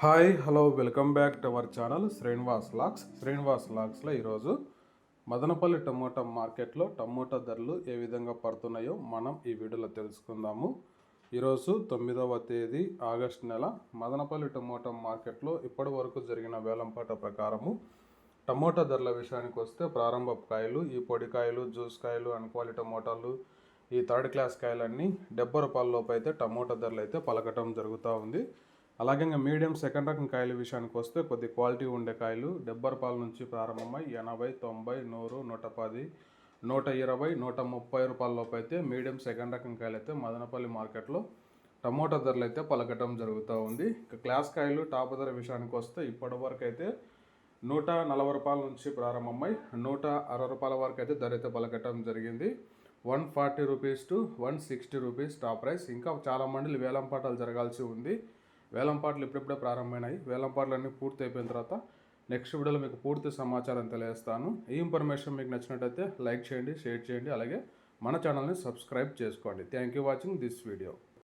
Hi hello welcome back to our channel Srinivas లాక్స్లో ఈరోజు Madanapalle tomato మార్కెట్లో టమోటా ధరలు ఏ విధంగా పడుతున్నాయో మనం ఈ వీడియోలో తెలుసుకుందాము. ఈరోజు 9వ తేదీ ఆగస్టు నెల మదనపల్లి టమోటా మార్కెట్లో ఇప్పటి వరకు జరిగిన వేలంపాట ప్రకారము టమోటా ధరల విషయానికి వస్తే ప్రారంభ కాయలు, ఈ పొడి కాయలు, జ్యూస్ కాయలు, అన్క్వాలి టమోటాలు, ఈ థర్డ్ క్లాస్ కాయలన్నీ 70 రూపాయల లోపు అయితే టమోటా ధరలు అయితే పలకటం జరుగుతూ ఉంది. అలాగే ఇంకా మీడియం సెకండ్ రకం కాయల విషయానికి వస్తే కొద్ది క్వాలిటీ ఉండే కాయలు 70 రూపాయల నుంచి ప్రారంభమై 80, 90, 100, 110, 120, 130 రూపాయల లోపు అయితే మీడియం సెకండ్ రకం కాయలు అయితే మదనపల్లి మార్కెట్లో టమోటా ధరలు అయితే పలకటం జరుగుతూ ఉంది. ఇక క్లాస్ కాయలు టాప్ ధర విషయానికి వస్తే ఇప్పటి వరకు అయితే 140 రూపాయల నుంచి ప్రారంభమై 160 రూపాయల వరకు అయితే ధర అయితే పలకటం జరిగింది. 140 rupees to 160 rupees top price. ఇంకా చాలా మంది వేలంపాటాలు జరగాల్సి ఉంది. వేలంపాట్లు ఇప్పుడిప్పుడే ప్రారంభమైనాయి. వేలంపాట్లు అన్నీ పూర్తి అయిపోయిన తర్వాత నెక్స్ట్ వీడియోలో మీకు పూర్తి సమాచారం తెలియజేస్తాను. ఈ ఇన్ఫర్మేషన్ మీకు నచ్చినట్టయితే లైక్ చేయండి, షేర్ చేయండి, అలాగే మన ఛానల్ని సబ్స్క్రైబ్ చేసుకోండి. Thank you watching this video.